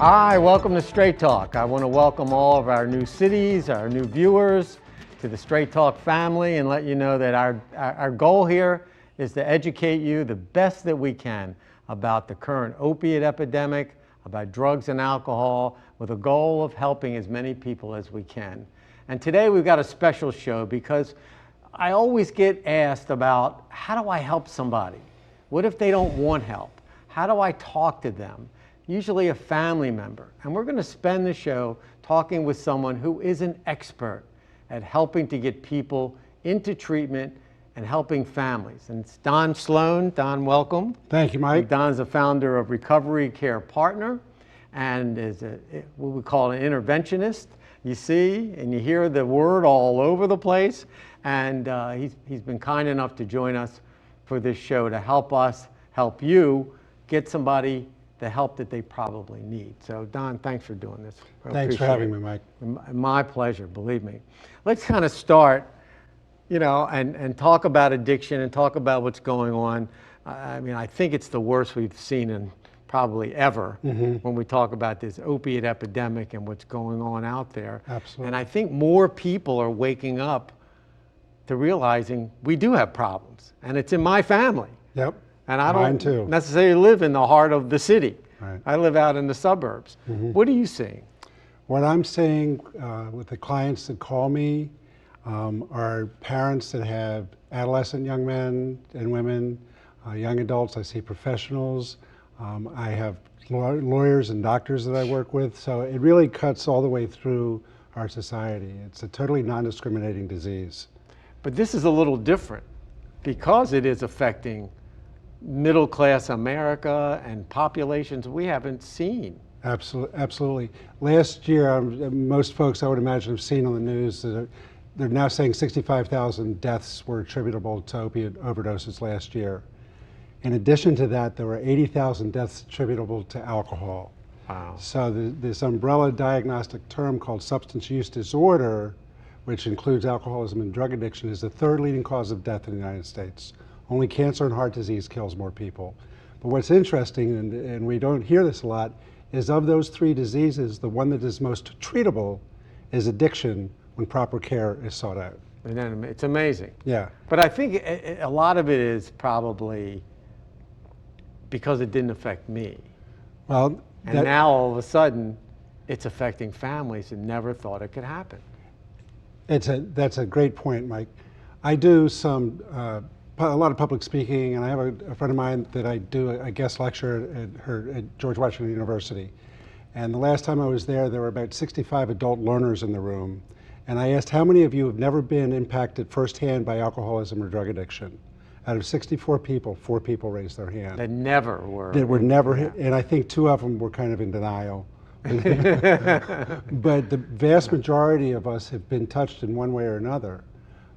Hi, welcome to Straight Talk. I want to welcome all of our new cities, our new viewers to the Straight Talk family and let you know that our goal here is to educate you the best that we can about the current opiate epidemic, about drugs and alcohol, with a goal of helping as many people as we can. And today we've got a special show because I always get asked about how do I help somebody? What if they don't want help? How do I talk to them? Usually a family member. And we're going to spend the show talking with someone who is an expert at helping to get people into treatment and helping families. And it's Don Sloane. Don, welcome. Thank you, Mike. Don's the founder of Recovery Care Partner and is what we call an interventionist. You see and you hear the word all over the place. And he's been kind enough to join us for this show to help us help you get somebody the help that they probably need. So Don, thanks for doing this. Thanks for having me, Mike. My pleasure, believe me. Let's kind of start, and talk about addiction and talk about what's going on. I mean, I think it's the worst we've seen in probably ever when we talk about this opiate epidemic and what's going on out there. Absolutely. And I think more people are waking up to realizing we do have problems, and it's in my family. Yep. And I Mine don't too. necessarily live in the heart of the city. Right. I live out in the suburbs. What are you seeing? What I'm seeing with the clients that call me are parents that have adolescent young men and women, young adults. I see professionals. I have lawyers and doctors that I work with. So it really cuts all the way through our society. It's a totally non-discriminating disease. But this is a little different because it is affecting middle-class America and populations we haven't seen. Absolutely. Last year, most folks I would imagine have seen on the news that they're now saying 65,000 deaths were attributable to opiate overdoses last year. In addition to that, there were 80,000 deaths attributable to alcohol. Wow. So this umbrella diagnostic term called substance use disorder, which includes alcoholism and drug addiction, is the third leading cause of death in the United States. Only cancer and heart disease kills more people. But what's interesting, and we don't hear this a lot, is of those three diseases, the one that is most treatable is addiction when proper care is sought out. And then it's amazing. Yeah. But I think a lot of it is probably because it didn't affect me. Well, And now all of a sudden, it's affecting families that never thought it could happen. that's a great point, Mike. I do a lot of public speaking, and I have a friend of mine that I do a guest lecture at George Washington University. And the last time I was there were about 65 adult learners in the room. And I asked, how many of you have never been impacted firsthand by alcoholism or drug addiction? Out of 64 people, 4 people raised their hand. That never were. That were never, and I think 2 of them were kind of in denial. But the vast majority of us have been touched in one way or another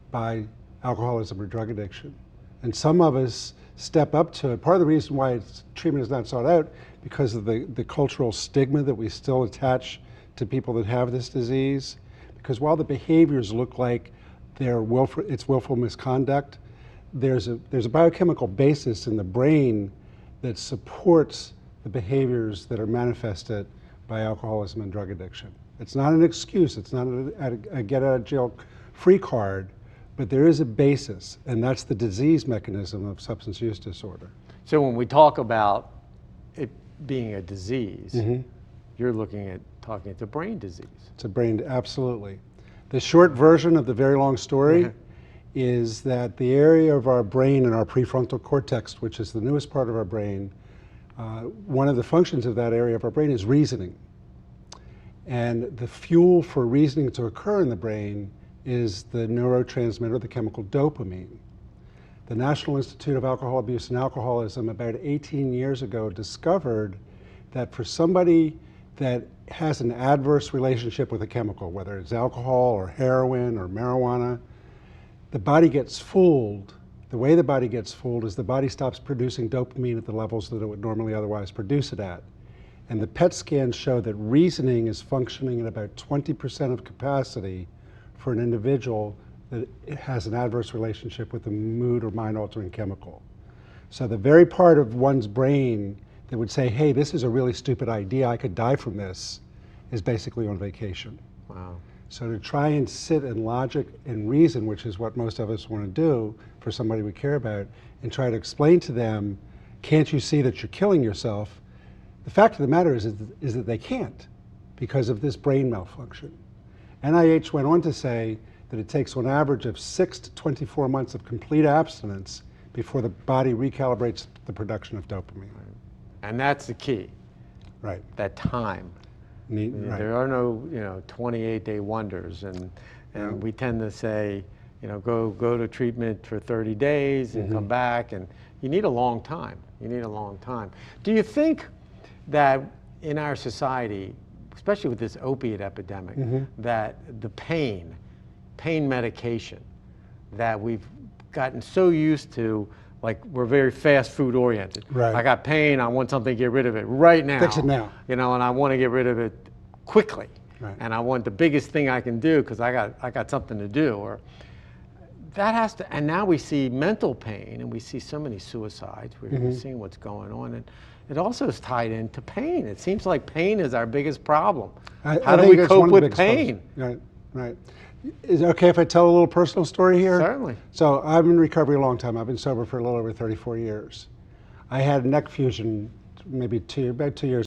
by alcoholism or drug addiction. And some of us step up to it. Part of the reason why treatment is not sought out because of the cultural stigma that we still attach to people that have this disease. Because while the behaviors look like it's willful misconduct, there's a biochemical basis in the brain that supports the behaviors that are manifested by alcoholism and drug addiction. It's not an excuse. It's not a get out of jail free card. But there is a basis, and that's the disease mechanism of substance use disorder. So when we talk about it being a disease, you're talking it's a brain disease. It's a brain, absolutely. The short version of the very long story is that the area of our brain in our prefrontal cortex, which is the newest part of our brain, one of the functions of that area of our brain is reasoning. And the fuel for reasoning to occur in the brain is the neurotransmitter, the chemical dopamine. The National Institute of Alcohol Abuse and Alcoholism about 18 years ago discovered that for somebody that has an adverse relationship with a chemical, whether it's alcohol or heroin or marijuana, the body gets fooled. The way the body gets fooled is the body stops producing dopamine at the levels that it would normally otherwise produce it at. And the PET scans show that reasoning is functioning at about 20% of capacity for an individual that has an adverse relationship with a mood or mind-altering chemical. So the very part of one's brain that would say, hey, this is a really stupid idea, I could die from this, is basically on vacation. Wow. So to try and sit in logic and reason, which is what most of us want to do for somebody we care about, and try to explain to them, can't you see that you're killing yourself? The fact of the matter is that they can't because of this brain malfunction. NIH went on to say that it takes on average of 6 to 24 months of complete abstinence before the body recalibrates the production of dopamine. And that's the key, Right. that time. Right. There are no, 28-day wonders, and we tend to say, go to treatment for 30 days and come back, and you need a long time. You need a long time. Do you think that in our society, especially with this opiate epidemic, that the pain medication that we've gotten so used to, like we're very fast food oriented. Right. I got pain, I want something to get rid of it right now. Fix it now. And I want to get rid of it quickly. Right. And I want the biggest thing I can do because I got something to do. Or that has to, and now we see mental pain and we see so many suicides. We're seeing what's going on. And it also is tied into pain. It seems like pain is our biggest problem. How do we cope with pain? Right, right. Is it okay if I tell a little personal story here? Certainly. So I'm in recovery a long time. I've been sober for a little over 34 years. I had neck fusion maybe about 2 years